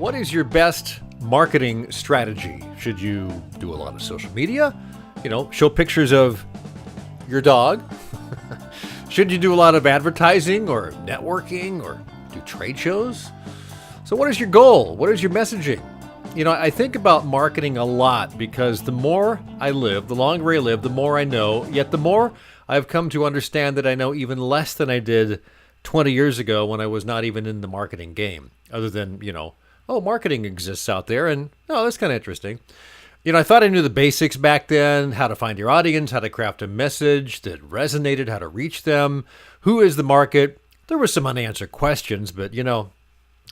What is your best marketing strategy? Should you do a lot of social media? Show pictures of your dog? Should you do a lot of advertising or networking or do trade shows? So what is your goal? What is your messaging? I think about marketing a lot because the more I live, the longer I live, the more I know, yet the more I've come to understand that I know even less than I did 20 years ago when I was not even in the marketing game, other than, marketing exists out there, and, that's kind of interesting. I thought I knew the basics back then, how to find your audience, how to craft a message that resonated, how to reach them, who is the market. There were some unanswered questions, but,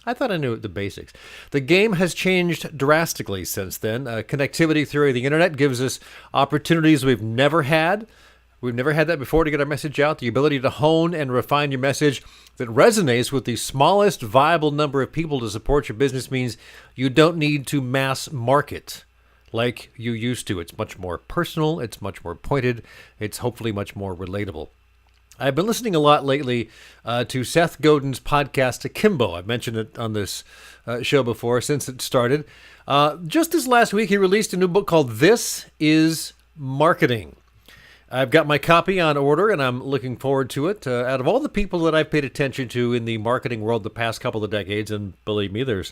I thought I knew the basics. The game has changed drastically since then. Connectivity through the internet gives us opportunities we've never had. We've never had that before to get our message out. The ability to hone and refine your message that resonates with the smallest viable number of people to support your business means you don't need to mass market like you used to. It's much more personal. It's much more pointed. It's hopefully much more relatable. I've been listening a lot lately to Seth Godin's podcast, Akimbo. I've mentioned it on this show before since it started. Just this last week, he released a new book called This is Marketing. I've got my copy on order, and I'm looking forward to it. Out of all the people that I've paid attention to in the marketing world the past couple of decades, and believe me, there's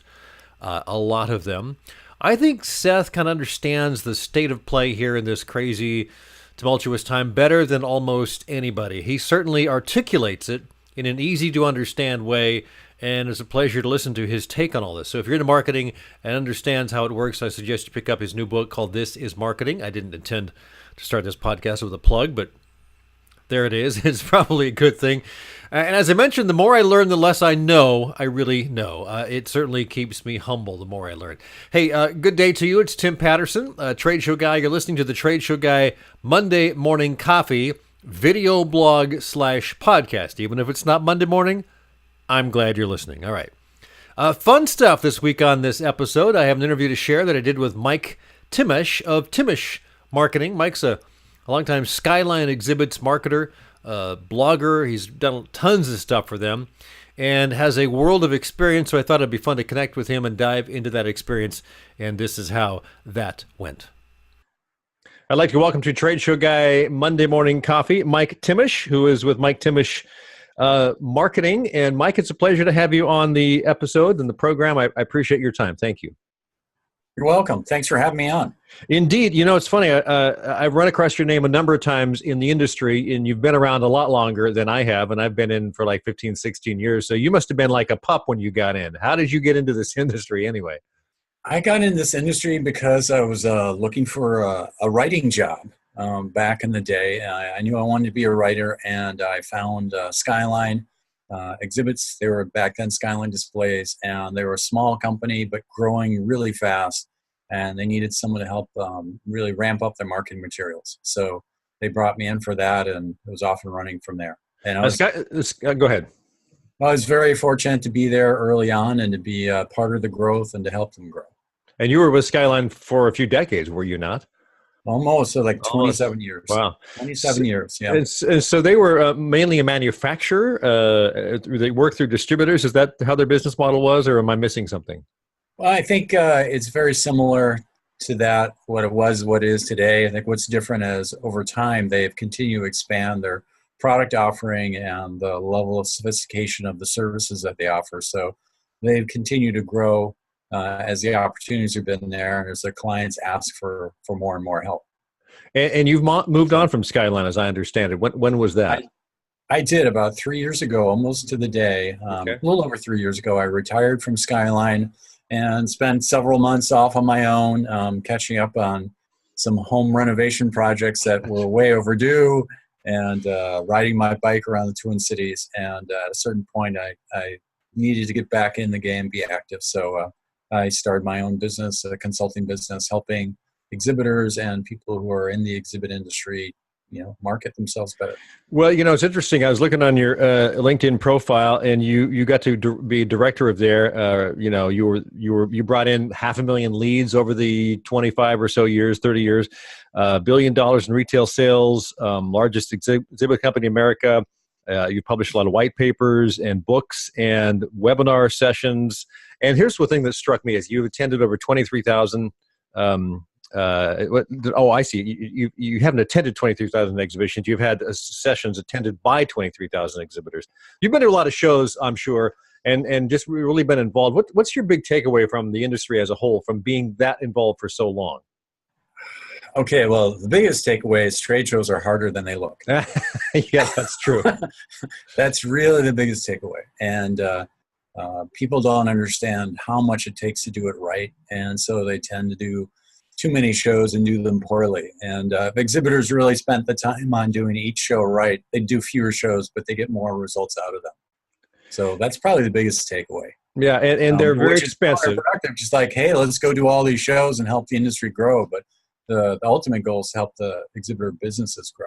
a lot of them, I think Seth kind of understands the state of play here in this crazy, tumultuous time better than almost anybody. He certainly articulates it in an easy-to-understand way, and it's a pleasure to listen to his take on all this. So if you're into marketing and understands how it works, I suggest you pick up his new book called This is Marketing. I didn't intend to start this podcast with a plug, but there it is. It's probably a good thing. And as I mentioned, the more I learn, the less I know I really know. It certainly keeps me humble the more I learn. Hey, good day to you. It's Tim Patterson, Trade Show Guy. You're listening to the Trade Show Guy Monday Morning Coffee video blog / podcast. Even if it's not Monday morning, I'm glad you're listening. All right. Fun stuff this week on this episode. I have an interview to share that I did with Mike Thimmesch of Thimmesch Marketing. Mike's a longtime Skyline Exhibits marketer, blogger. He's done tons of stuff for them and has a world of experience, so I thought it'd be fun to connect with him and dive into that experience, and this is how that went. I'd like to welcome to Trade Show Guy Monday Morning Coffee, Mike Thimmesch, who is with Mike Thimmesch Marketing. And Mike, it's a pleasure to have you on the episode and the program. I appreciate your time. Thank you. You're welcome. Thanks for having me on. Indeed. It's funny. I've run across your name a number of times in the industry, and you've been around a lot longer than I have, and I've been in for like 15, 16 years. So you must have been like a pup when you got in. How did you get into this industry anyway? I got in this industry because I was looking for a writing job back in the day. I knew I wanted to be a writer, and I found Skyline Exhibits. They were back then Skyline Displays, and they were a small company but growing really fast, and they needed someone to help really ramp up their marketing materials. So they brought me in for that, and it was off and running from there. And go ahead. I was very fortunate to be there early on and to be part of the growth and to help them grow. And you were with Skyline for a few decades, were you not? Almost, so like 27 years. Wow. 27 years, yeah. And so they were mainly a manufacturer? They worked through distributors? Is that how their business model was, or am I missing something? Well, I think it's very similar to that, what it was, what it is today. I think what's different is over time, they've continued to expand their product offering and the level of sophistication of the services that they offer. So they've continued to grow as the opportunities have been there, and as their clients ask for more and more help. And you've moved on from Skyline, as I understand it. When was that? I did about 3 years ago, almost to the day. Okay. A little over 3 years ago, I retired from Skyline and spent several months off on my own, catching up on some home renovation projects that were way overdue, and riding my bike around the Twin Cities. And at a certain point, I needed to get back in the game, be active. So I started my own business, a consulting business, helping exhibitors and people who are in the exhibit industry, market themselves better. Well, it's interesting. I was looking on your LinkedIn profile, and you got to be director of there. You brought in 500,000 leads over the 25 or so years, 30 years, $1 billion in retail sales, largest exhibit company in America. You published a lot of white papers and books and webinar sessions. And here's the thing that struck me is you've attended over 23,000. I see. You haven't attended 23,000 exhibitions. You've had sessions attended by 23,000 exhibitors. You've been to a lot of shows, I'm sure, and just really been involved. What's your big takeaway from the industry as a whole, from being that involved for so long? Okay, well, the biggest takeaway is trade shows are harder than they look. Yeah, that's true. That's really the biggest takeaway. And people don't understand how much it takes to do it right. And so they tend to do too many shows and do them poorly. And if exhibitors really spent the time on doing each show right, they'd do fewer shows, but they get more results out of them. So that's probably the biggest takeaway. Yeah, and they're very expensive. Just like, hey, let's go do all these shows and help the industry grow. But the ultimate goal is to help the exhibitor businesses grow.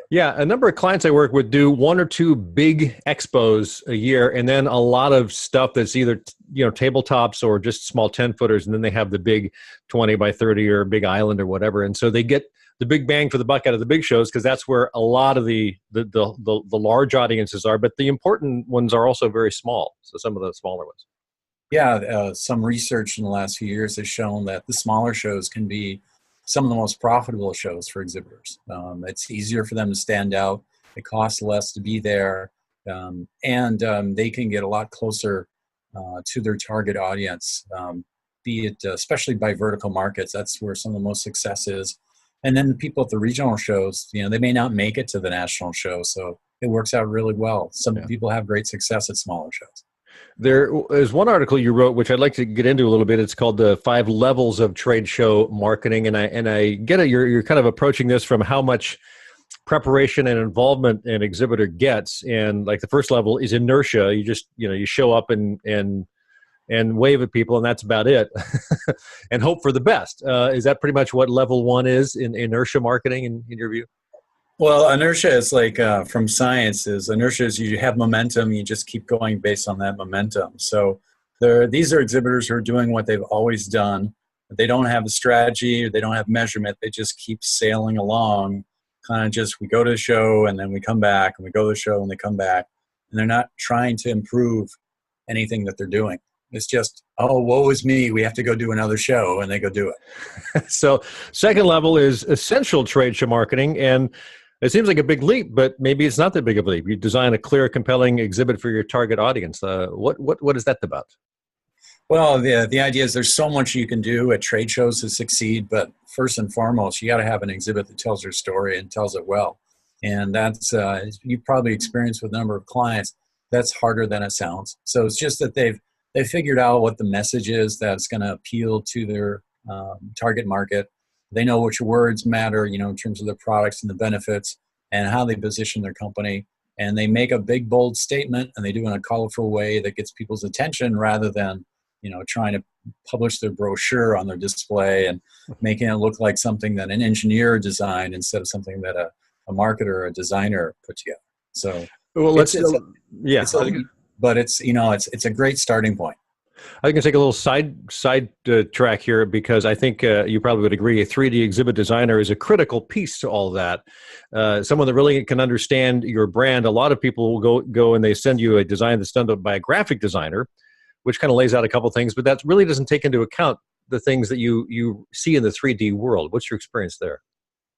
Yeah, a number of clients I work with do 1 or 2 big expos a year, and then a lot of stuff that's either tabletops or just small 10-footers, and then they have the big 20 by 30 or big island or whatever. And so they get the big bang for the buck out of the big shows because that's where a lot of the large audiences are. But the important ones are also very small. So some of the smaller ones. Yeah, some research in the last few years has shown that the smaller shows can be some of the most profitable shows for exhibitors. It's easier for them to stand out. It costs less to be there. And they can get a lot closer to their target audience, be it especially by vertical markets. That's where some of the most success is. And then the people at the regional shows, they may not make it to the national show. So it works out really well. Some people have great success at smaller shows. There is one article you wrote, which I'd like to get into a little bit. It's called The 5 Levels of Trade Show Marketing. And I get it. You're kind of approaching this from how much preparation and involvement an exhibitor gets. And like the first level is inertia. You just, you show up and wave at people, and that's about it. And hope for the best. Is that pretty much what level 1 is in inertia marketing in your view? Well, inertia is like from science inertia is you have momentum, you just keep going based on that momentum. So these are exhibitors who are doing what they've always done. They don't have a strategy, or they don't have measurement. They just keep sailing along, kind of just, we go to the show and then we come back, and we go to the show and they come back. And they're not trying to improve anything that they're doing. It's just, oh, woe is me, we have to go do another show, and they go do it. So second level is essential trade show marketing, and it seems like a big leap, but maybe it's not that big of a leap. You design a clear, compelling exhibit for your target audience. What is that about? Well, the idea is there's so much you can do at trade shows to succeed, but first and foremost, you got to have an exhibit that tells your story and tells it well. And that's, you probably experienced with a number of clients, that's harder than it sounds. So it's just that they've figured out what the message is that's going to appeal to their target market. They know which words matter, in terms of the products and the benefits and how they position their company. And they make a big, bold statement, and they do it in a colorful way that gets people's attention rather than, trying to publish their brochure on their display and making it look like something that an engineer designed instead of something that a marketer or a designer put together. So, well, but it's a great starting point. I can take a little side track here, because I think you probably would agree a 3D exhibit designer is a critical piece to all of that. Someone that really can understand your brand. A lot of people will go and they send you a design that's done by a graphic designer, which kind of lays out a couple things, but that really doesn't take into account the things that you see in the 3D world. What's your experience there?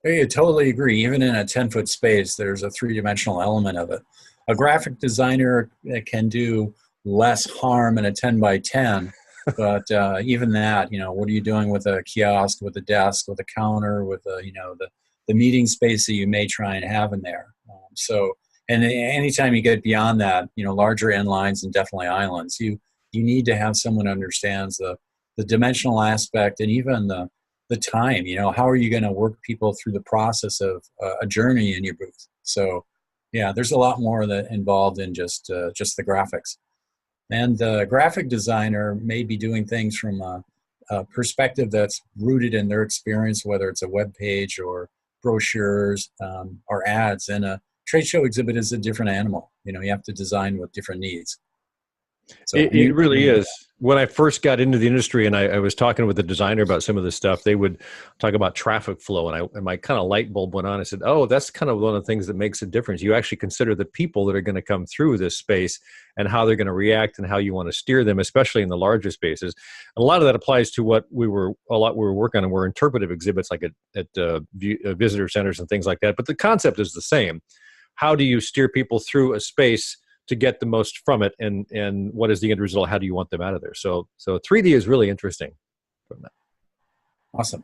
I totally agree. Even in a 10-foot space, there's a 3-dimensional element of it. A graphic designer can do less harm in a 10 by 10, but even that, what are you doing with a kiosk, with a desk, with a counter, with the meeting space that you may try and have in there. And anytime you get beyond that, larger end lines and definitely islands, you need to have someone who understands the dimensional aspect and even the time. How are you going to work people through the process of a journey in your booth? So yeah, there's a lot more that involved in just the graphics. And the graphic designer may be doing things from a perspective that's rooted in their experience, whether it's a web page or brochures or ads. And a trade show exhibit is a different animal. You have to design with different needs. So It really is. When I first got into the industry and I was talking with the designer about some of this stuff, they would talk about traffic flow, and my kind of light bulb went on. I said, "Oh, that's kind of one of the things that makes a difference. You actually consider the people that are going to come through this space and how they're going to react and how you want to steer them, especially in the larger spaces." And a lot of that applies to what we were working on. Were interpretive exhibits like at visitor centers and things like that. But the concept is the same. How do you steer people through a space to get the most from it, and what is the end result? How do you want them out of there? So 3D is really interesting from that. Awesome.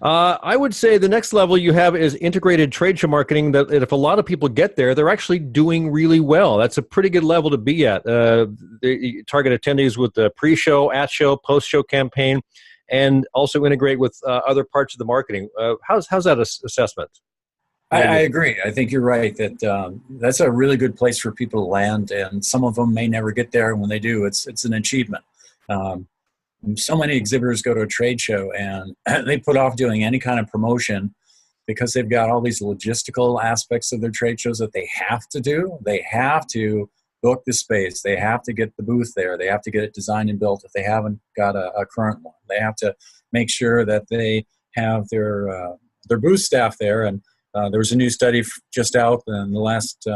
I would say the next level you have is integrated trade show marketing. That if a lot of people get there, they're actually doing really well. That's a pretty good level to be at. They target attendees with the pre-show, at-show, post-show campaign, and also integrate with other parts of the marketing. How's that assessment? I agree. I think you're right that that's a really good place for people to land, and some of them may never get there. And when they do, it's an achievement. So many exhibitors go to a trade show and they put off doing any kind of promotion because they've got all these logistical aspects of their trade shows that they have to do. They have to book the space. They have to get the booth there. They have to get it designed and built if they haven't got a current one. They have to make sure that they have their booth staff there. And there was a new study just out in the last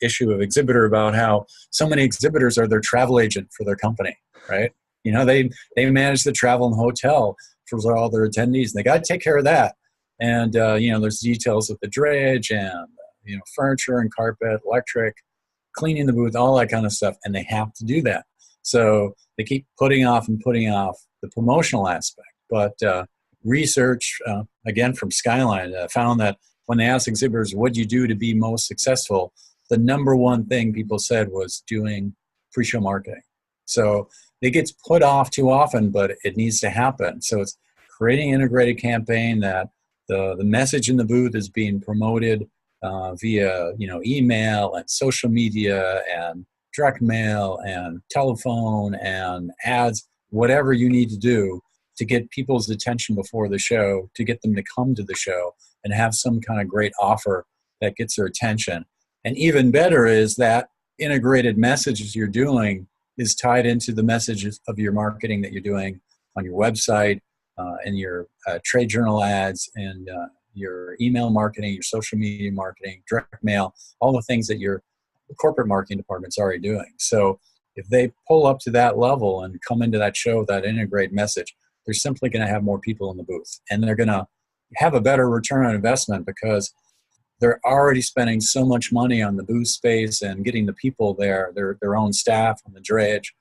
issue of Exhibitor about how so many exhibitors are their travel agent for their company, right? You know, they manage the travel and hotel for all their attendees, and they got to take care of that. And, there's details of the dredge and, furniture and carpet, electric, cleaning the booth, all that kind of stuff, and they have to do that. So they keep putting off the promotional aspect. But research, again, from Skyline, found that when they asked exhibitors, what do you do to be most successful, the number one thing people said was doing pre-show marketing. So it gets put off too often, but it needs to happen. So it's creating an integrated campaign that the message in the booth is being promoted via email and social media and direct mail and telephone and ads, whatever you need to do to get people's attention before the show, to get them to come to the show and have some kind of great offer that gets their attention. And even better is that integrated messages you're doing is tied into the messages of your marketing that you're doing on your website, and your trade journal ads, and your email marketing, your social media marketing, direct mail, all the things that your corporate marketing department's already doing. So if they pull up to that level and come into that show with that integrated message, they're simply going to have more people in the booth, and they're going to have a better return on investment because they're already spending so much money on the booth space and getting the people there, their own staff on the dredge.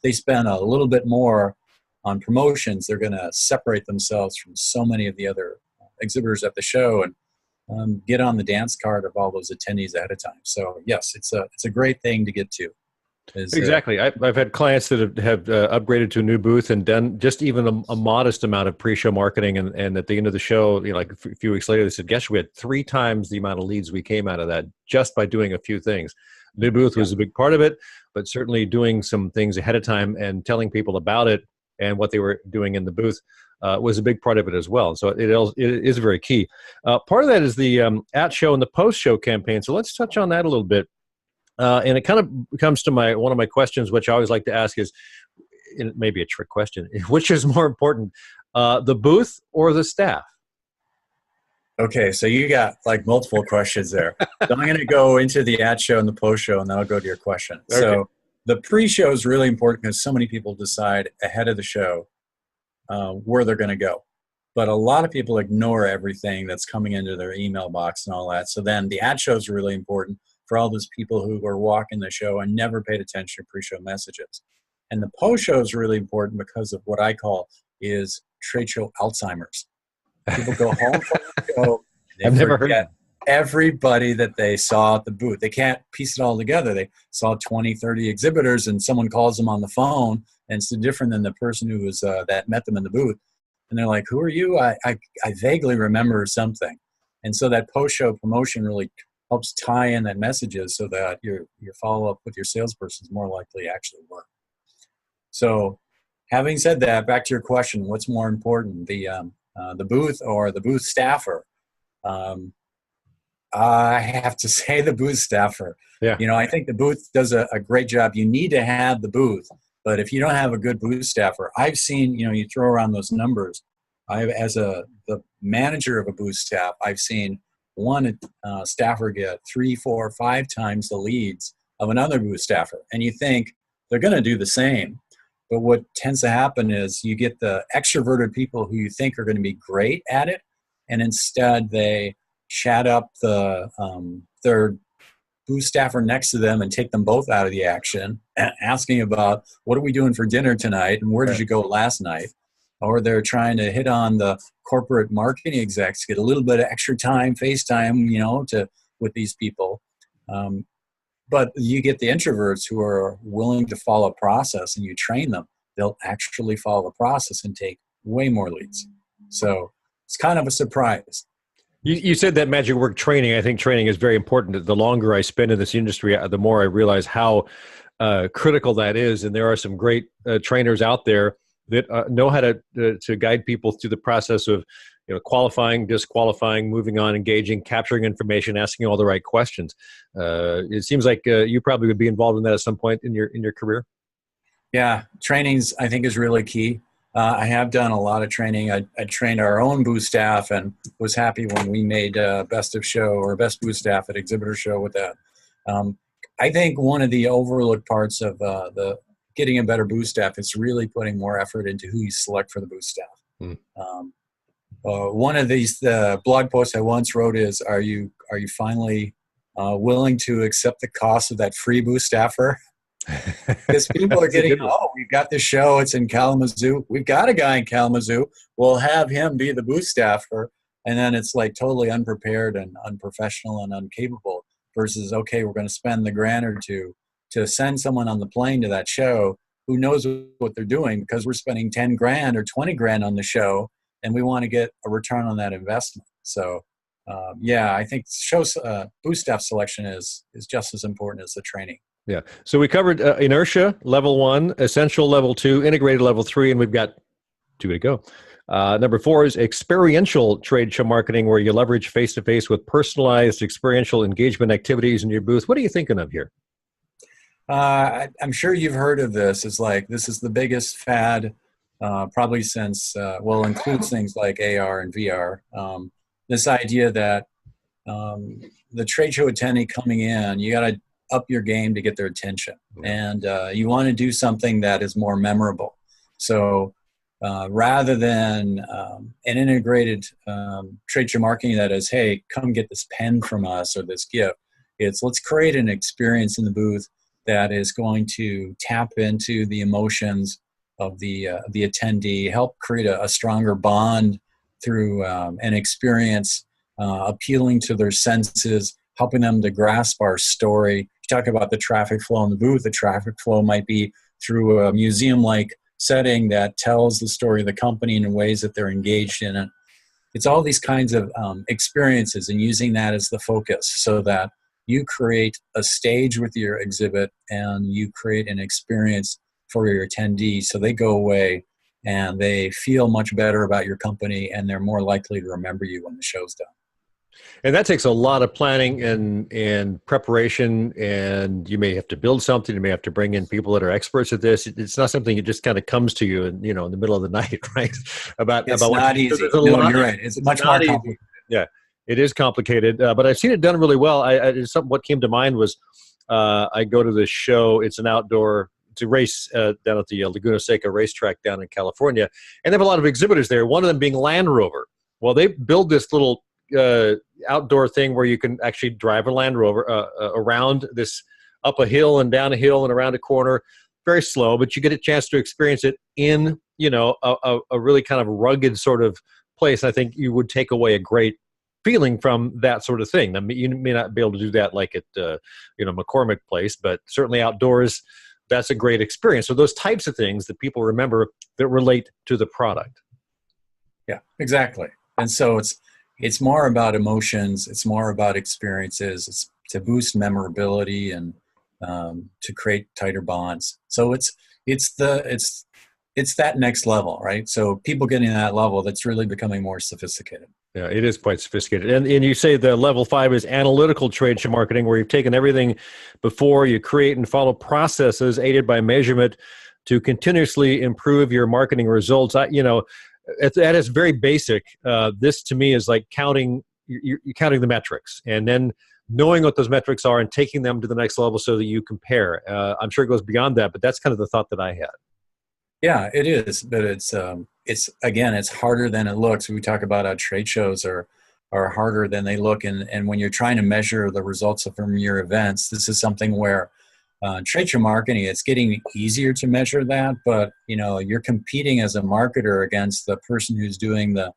They spend a little bit more on promotions. They're going to separate themselves from so many of the other exhibitors at the show and get on the dance card of all those attendees ahead of time. So yes, it's a great thing to get to. Exactly. I've had clients that have upgraded to a new booth and done just even a modest amount of pre-show marketing, and at the end of the show, like a few weeks later, they said, "Guess we had 3 times the amount of leads we came out of that just by doing a few things." New booth was a big part of it, but certainly doing some things ahead of time and telling people about it and what they were doing in the booth was a big part of it as well. So it is very key. Part of that is the at-show and the post-show campaign. So let's touch on that a little bit. And it kind of comes to one of my questions, which I always like to ask is, it may be a trick question, which is more important, the booth or the staff? Okay, so you got like multiple questions there. So I'm going to go into the ad show and the post show, and then I'll go to your question. Okay. So the pre-show is really important because so many people decide ahead of the show where they're going to go. But a lot of people ignore everything that's coming into their email box and all that. So then the ad show is really important for all those people who are walking the show and never paid attention to pre-show messages. And the post-show is really important because of what I call is trade show Alzheimer's. People go home from the show, I've never heard that. Everybody that they saw at the booth. They can't piece it all together. They saw 20, 30 exhibitors, and someone calls them on the phone, and it's different than the person who was that met them in the booth. And they're like, "Who are you? I vaguely remember something." And so that post-show promotion really helps tie in that messages so that your follow-up with your salesperson is more likely to actually work. So having said that, back to your question, what's more important, the booth or the booth staffer? I have to say the booth staffer. Yeah. I think the booth does a great job. You need to have the booth, but if you don't have a good booth staffer, I've seen, you throw around those numbers. As the manager of a booth staff, I've seen one staffer get 3, 4, 5 times the leads of another booth staffer. And you think they're going to do the same. But what tends to happen is you get the extroverted people who you think are going to be great at it, and instead they chat up their booth staffer next to them and take them both out of the action, asking about what are we doing for dinner tonight and where did you go last night? Or they're trying to hit on the corporate marketing execs, get a little bit of extra time, FaceTime, with these people. But you get the introverts who are willing to follow a process, and you train them. They'll actually follow the process and take way more leads. So it's kind of a surprise. You said that magic word training. I think training is very important. The longer I spend in this industry, the more I realize how critical that is. And there are some great trainers out there that know how to guide people through the process of qualifying, disqualifying, moving on, engaging, capturing information, asking all the right questions. It seems like you probably would be involved in that at some point in your career. Yeah, trainings I think is really key. I have done a lot of training. I trained our own booth staff and was happy when we made Best of Show or Best Booth Staff at Exhibitor Show with that. I think one of the overlooked parts of the getting a better booth staff is really putting more effort into who you select for the booth staff. One of these blog posts I once wrote is, are you finally willing to accept the cost of that free booth staffer? Because people are getting, we've got this show, it's in Kalamazoo. We've got a guy in Kalamazoo. We'll have him be the booth staffer. And then it's like totally unprepared and unprofessional and incapable versus, okay, we're going to spend the grand or two to send someone on the plane to that show who knows what they're doing, because we're spending 10 grand or 20 grand on the show and we want to get a return on that investment. So I think booth staff selection is just as important as the training. Yeah. So we covered inertia, level 1, essential, level 2, integrated, level 3, and we've got 2 to go. Number 4 is experiential trade show marketing, where you leverage face-to-face with personalized experiential engagement activities in your booth. What are you thinking of here? I'm sure you've heard of this. It's like, this is the biggest fad probably since, includes things like AR and VR. This idea that the trade show attendee coming in, you got to up your game to get their attention. And you want to do something that is more memorable. So rather than an integrated trade show marketing that is, hey, come get this pen from us or this gift, it's let's create an experience in the booth that is going to tap into the emotions of the attendee, help create a stronger bond through an experience, appealing to their senses, helping them to grasp our story. You talk about the traffic flow in the booth. The traffic flow might be through a museum-like setting that tells the story of the company in ways that they're engaged in it. It's all these kinds of experiences, and using that as the focus so that you create a stage with your exhibit and you create an experience for your attendees so they go away and they feel much better about your company and they're more likely to remember you when the show's done. And that takes a lot of planning and preparation, and you may have to build something. You may have to bring in people that are experts at this. It's not something that just kind of comes to you, in the middle of the night, right? It's not easy. No, you're right. It's much more complicated. Yeah, it is complicated, but I've seen it done really well. What came to mind was I go to this show. It's an outdoor. It's a race down at the Laguna Seca racetrack down in California, and they have a lot of exhibitors there. One of them being Land Rover. Well, they build this little outdoor thing where you can actually drive a Land Rover around this, up a hill and down a hill and around a corner, very slow, but you get a chance to experience it in a really kind of rugged sort of place. I think you would take away a great feeling from that sort of thing. I mean, you may not be able to do that like at McCormick Place, but certainly outdoors, that's a great experience. So those types of things that people remember that relate to the product. Yeah, exactly. And so it's more about emotions. It's more about experiences. It's to boost memorability and to create tighter bonds. So it's it's that next level, right? So people getting to that level, that's really becoming more sophisticated. Yeah, it is quite sophisticated. And you say the level 5 is analytical trade show marketing, where you've taken everything before, you create and follow processes aided by measurement to continuously improve your marketing results. That is very basic. This to me is like counting, you're counting the metrics and then knowing what those metrics are and taking them to the next level so that you compare. I'm sure it goes beyond that, but that's kind of the thought that I had. Yeah, it is, but it's again, it's harder than it looks. We talk about how trade shows are harder than they look, and when you're trying to measure the results from your events, this is something where trade show marketing, it's getting easier to measure that, but you're competing as a marketer against the person who's doing the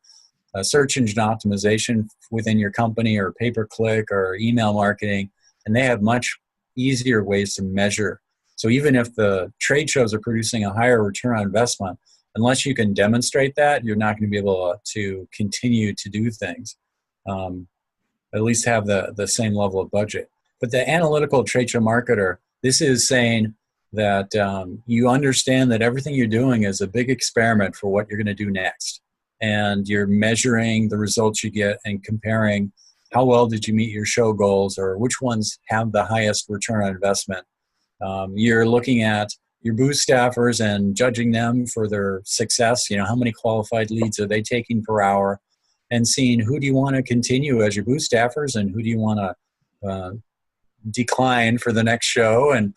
search engine optimization within your company, or pay-per-click or email marketing, and they have much easier ways to measure. So even if the trade shows are producing a higher return on investment, unless you can demonstrate that, you're not going to be able to continue to do things, at least have the same level of budget. But the analytical trade show marketer, this is saying that you understand that everything you're doing is a big experiment for what you're going to do next. And you're measuring the results you get and comparing how well did you meet your show goals, or which ones have the highest return on investment. You're looking at your booth staffers and judging them for their success. How many qualified leads are they taking per hour, and seeing who do you want to continue as your booth staffers and who do you want to decline for the next show, and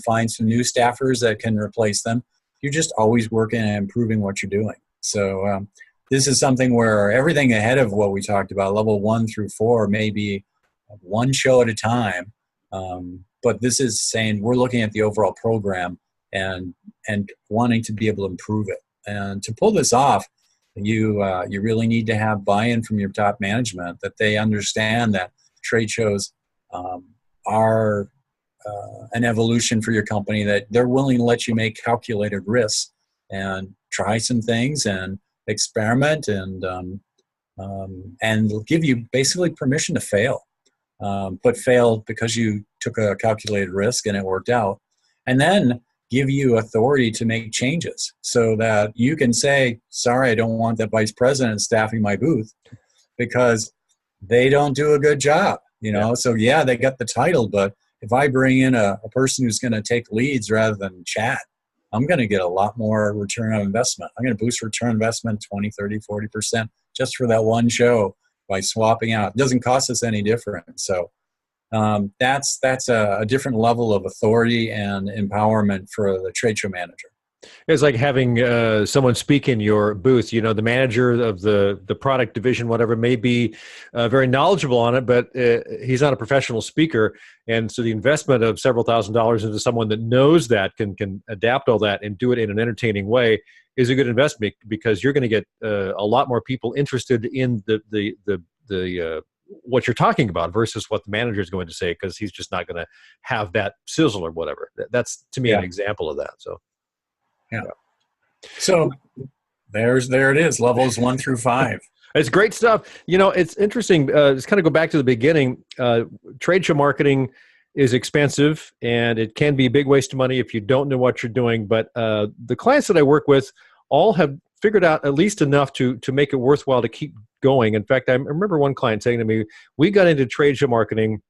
find some new staffers that can replace them. You're just always working and improving what you're doing. So this is something where everything ahead of what we talked about, level 1 through 4, may be one show at a time. But this is saying we're looking at the overall program and wanting to be able to improve it. And to pull this off, you really need to have buy-in from your top management, that they understand that trade shows are an evolution for your company, that they're willing to let you make calculated risks and try some things and experiment and give you basically permission to fail. But fail because you took a calculated risk and it worked out, and then give you authority to make changes so that you can say, sorry, I don't want that vice president staffing my booth because they don't do a good job. So yeah, they got the title, but if I bring in a person who's going to take leads rather than chat, I'm going to get a lot more return on investment. I'm going to boost return on investment 20, 30, 40% just for that one show by swapping out. It doesn't cost us any different. So that's a different level of authority and empowerment for the trade show manager. It's like having someone speak in your booth. The manager of the product division, whatever, may be very knowledgeable on it, but he's not a professional speaker. And so the investment of several $1,000s into someone that knows that, can adapt all that and do it in an entertaining way, is a good investment, because you're going to get a lot more people interested in the what you're talking about versus what the manager is going to say, because he's just not going to have that sizzle or whatever. That's to me an example of that. So. Yeah. So there it is, levels 1 through 5. It's great stuff. It's interesting. Just kind of go back to the beginning. Trade show marketing is expensive, and it can be a big waste of money if you don't know what you're doing. But the clients that I work with all have figured out at least enough to make it worthwhile to keep going. In fact, I remember one client saying to me, we got into trade show marketing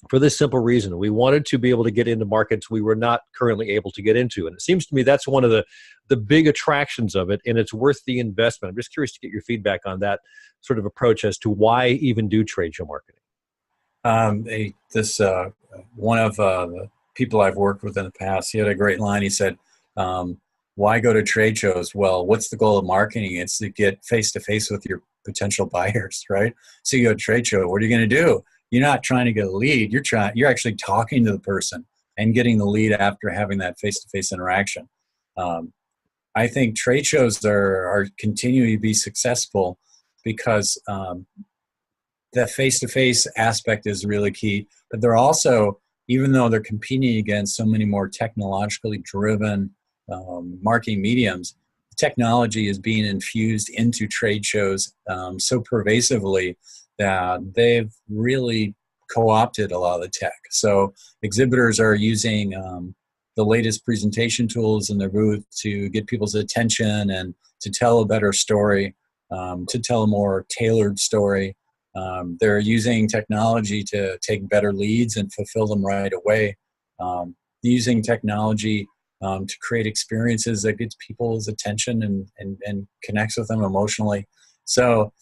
for this simple reason. We wanted to be able to get into markets we were not currently able to get into. And it seems to me that's one of the big attractions of it, and it's worth the investment. I'm just curious to get your feedback on that sort of approach as to why even do trade show marketing. One of the people I've worked with in the past, he had a great line. He said, why go to trade shows? Well, what's the goal of marketing? It's to get face-to-face with your potential buyers, right? So you go to trade show, what are you going to do? You're not trying to get a lead. You're actually talking to the person and getting the lead after having that face-to-face interaction. I think trade shows are continuing to be successful because the face-to-face aspect is really key. But they're also, even though they're competing against so many more technologically driven marketing mediums, technology is being infused into trade shows so pervasively that they've really co-opted a lot of the tech. So exhibitors are using the latest presentation tools in their booth to get people's attention and to tell a better story, to tell a more tailored story. They're using technology to take better leads and fulfill them right away. Using technology to create experiences that gets people's attention and connects with them emotionally. So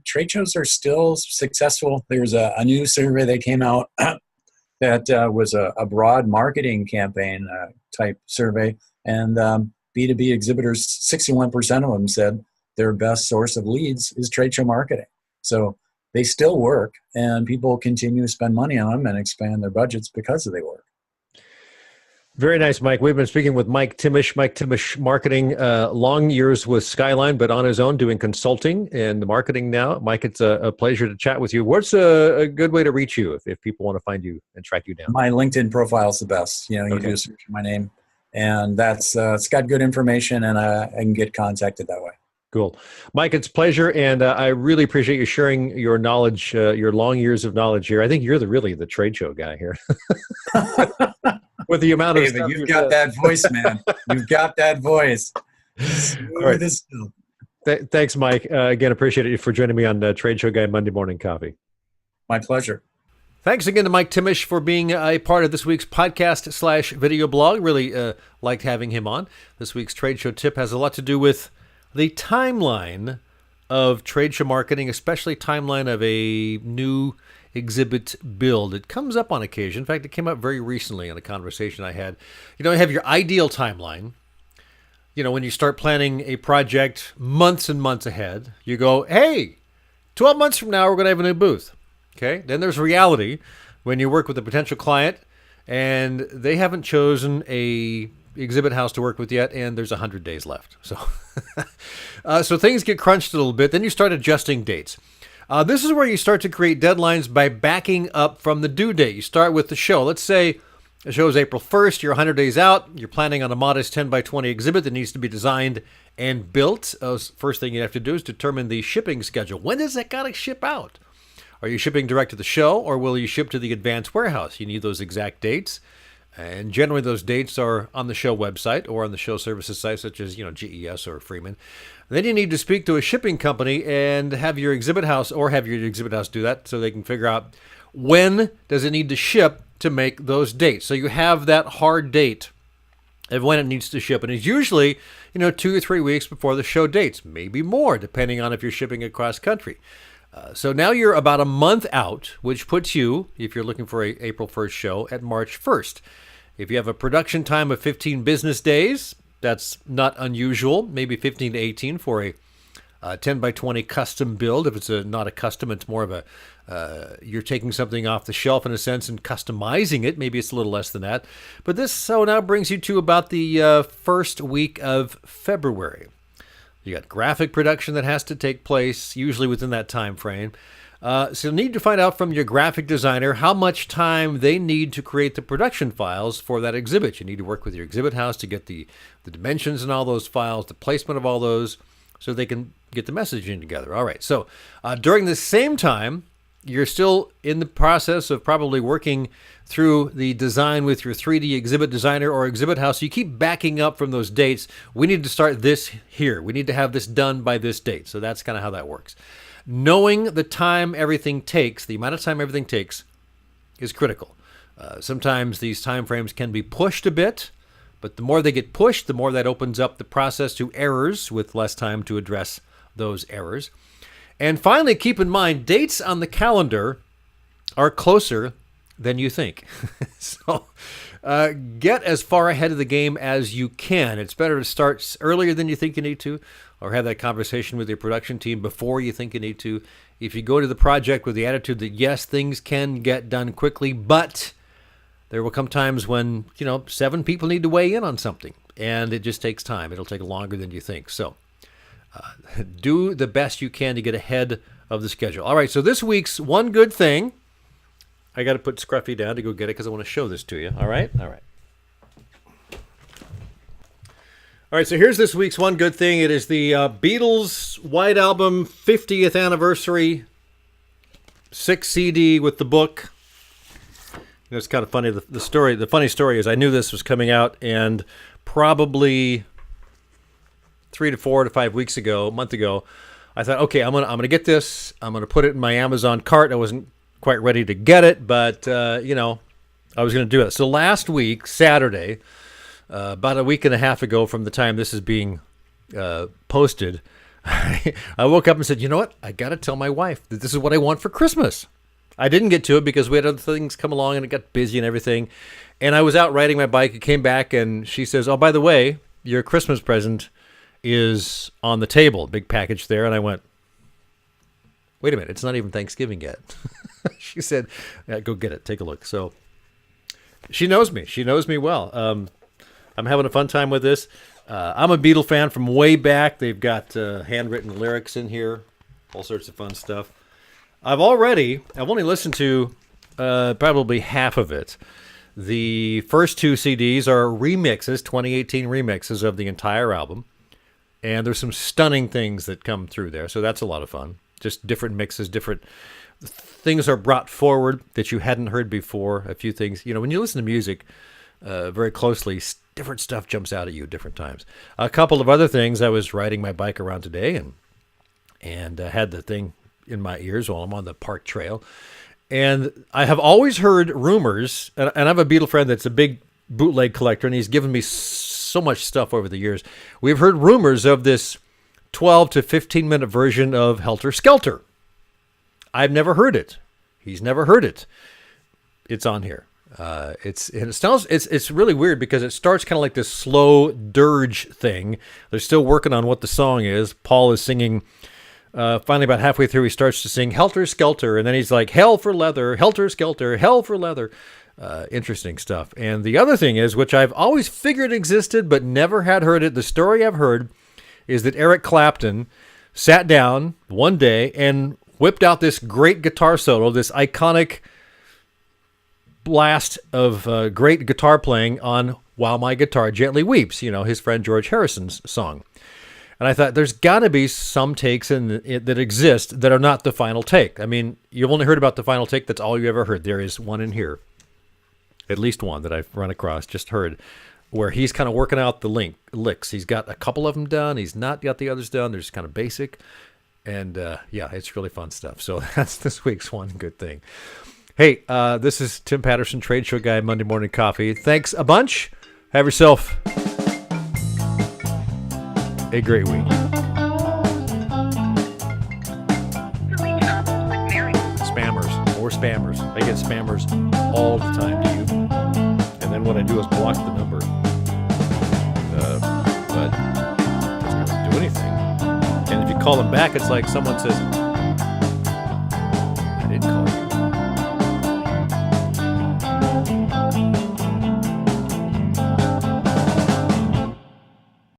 trade shows are still successful. There's a new survey that came out that was a broad marketing campaign type survey. And B2B exhibitors, 61% of them said their best source of leads is trade show marketing. So they still work, and people continue to spend money on them and expand their budgets because they work. Very nice, Mike. We've been speaking with Mike Thimmesch marketing, long years with Skyline, but on his own doing consulting and marketing now. Mike, it's a pleasure to chat with you. What's a good way to reach you if people want to find you and track you down? My LinkedIn profile is the best. You do a search for my name, and that's it's got good information, and I can get contacted that way. Cool. Mike, it's a pleasure, and I really appreciate you sharing your knowledge, your long years of knowledge here. I think you're really the trade show guy here. With the amount of stuff you've got that voice, man. You've got that voice. Right. Thanks, Mike. Again, appreciate it for joining me on Trade Show Guy Monday Morning Coffee. My pleasure. Thanks again to Mike Thimmesch for being a part of this week's podcast/video blog. Really liked having him on. This week's Trade Show tip has a lot to do with the timeline of trade show marketing, especially timeline of a new exhibit build. It comes up on occasion. In fact, it came up very recently in a conversation I had. You have your ideal timeline. When you start planning a project months and months ahead, you go, hey, 12 months from now, we're going to have a new booth. Okay. Then there's reality when you work with a potential client and they haven't chosen a exhibit house to work with yet, and there's 100 days left. So, so things get crunched a little bit. Then you start adjusting dates. This is where you start to create deadlines by backing up from the due date. You start with the show. Let's say the show is April 1st. You're 100 days out. You're planning on a modest 10 by 20 exhibit that needs to be designed and built. First thing you have to do is determine the shipping schedule. When does that got to ship out? Are you shipping direct to the show, or will you ship to the advanced warehouse? You need those exact dates. And generally those dates are on the show website or on the show services site, such as, GES or Freeman. And then you need to speak to a shipping company and have your exhibit house do that so they can figure out when does it need to ship to make those dates. So you have that hard date of when it needs to ship. And it's usually, 2 or 3 weeks before the show dates, maybe more, depending on if you're shipping across country. So now you're about a month out, which puts you, if you're looking for a April 1st show, at March 1st. If you have a production time of 15 business days, that's not unusual, maybe 15 to 18 for a 10 by 20 custom build. If it's not a custom, it's more of you're taking something off the shelf in a sense and customizing it. Maybe it's a little less than that. But this now brings you to about the first week of February. You got graphic production that has to take place, usually within that time frame. So you need to find out from your graphic designer how much time they need to create the production files for that exhibit. You need to work with your exhibit house to get the dimensions and all those files, the placement of all those, so they can get the messaging together. All right, so during the same time, you're still in the process of probably working through the design with your 3D exhibit designer or exhibit house. You keep backing up from those dates. We need to start this here. We need to have this done by this date. So that's kind of how that works. Knowing the time everything takes, the amount of time everything takes, is critical. Sometimes these time frames can be pushed a bit, but the more they get pushed, the more that opens up the process to errors with less time to address those errors. And finally, keep in mind, dates on the calendar are closer than you think. So get as far ahead of the game as you can. It's better to start earlier than you think you need to, or have that conversation with your production team before you think you need to. If you go to the project with the attitude that, yes, things can get done quickly, but there will come times when, 7 people need to weigh in on something, and it just takes time. It'll take longer than you think. So do the best you can to get ahead of the schedule. All right, so this week's one good thing, I got to put Scruffy down to go get it because I want to show this to you. All right? All right, so here's this week's one good thing. It is the Beatles White Album 50th Anniversary 6 CD with the book. It's kind of funny. The funny story is I knew this was coming out, and probably 3 to 4 to 5 weeks ago, a month ago, I thought, okay, I'm gonna get this. I'm gonna put it in my Amazon cart. I wasn't quite ready to get it, but I was gonna do it. So last week, Saturday, about a week and a half ago from the time this is being posted, I woke up and said, you know what? I gotta tell my wife that this is what I want for Christmas. I didn't get to it because we had other things come along and it got busy and everything. And I was out riding my bike. I came back and she says, oh, by the way, your Christmas present is on the table. Big package there. And I went, wait a minute. It's not even Thanksgiving yet. She said, yeah, go get it. Take a look. So she knows me. She knows me well. I'm having a fun time with this. I'm a Beatle fan from way back. They've got handwritten lyrics in here. All sorts of fun stuff. I've only listened to probably half of it. The first 2 CDs are remixes, 2018 remixes of the entire album. And there's some stunning things that come through there. So that's a lot of fun. Just different mixes, different things are brought forward that you hadn't heard before. A few things, when you listen to music very closely, different stuff jumps out at you at different times. A couple of other things, I was riding my bike around today and had the thing in my ears while I'm on the park trail. And I have always heard rumors, and I have a Beatle friend that's a big bootleg collector, and he's given me so much stuff over the years. We've heard rumors of this 12 to 15 minute version of Helter Skelter. I've never heard it. He's never heard it. It's on here. It's really weird because it starts kind of like this slow dirge thing. They're still working on what the song is. Paul is singing. Finally, about halfway through, he starts to sing Helter Skelter, and then he's like, hell for leather, Helter Skelter, hell for leather. Interesting stuff. And the other thing is, which I've always figured existed but never had heard it, the story I've heard is that Eric Clapton sat down one day and whipped out this great guitar solo, this iconic blast of great guitar playing on While My Guitar Gently Weeps, his friend George Harrison's song. And I thought, there's got to be some takes that exist that are not the final take. I mean, you've only heard about the final take. That's all you ever heard. There is one in here, at least one that I've run across, just heard, where he's kind of working out the licks. He's got a couple of them done. He's not got the others done. They're just kind of basic. And, it's really fun stuff. So that's this week's one good thing. Hey, this is Tim Patterson, Trade Show Guy, Monday Morning Coffee. Thanks a bunch. Have yourself a great week. Spammers, more spammers. I get spammers all the time, do you? And then what I do is block the number. But it doesn't do anything. And if you call them back, it's like someone says, I didn't call you.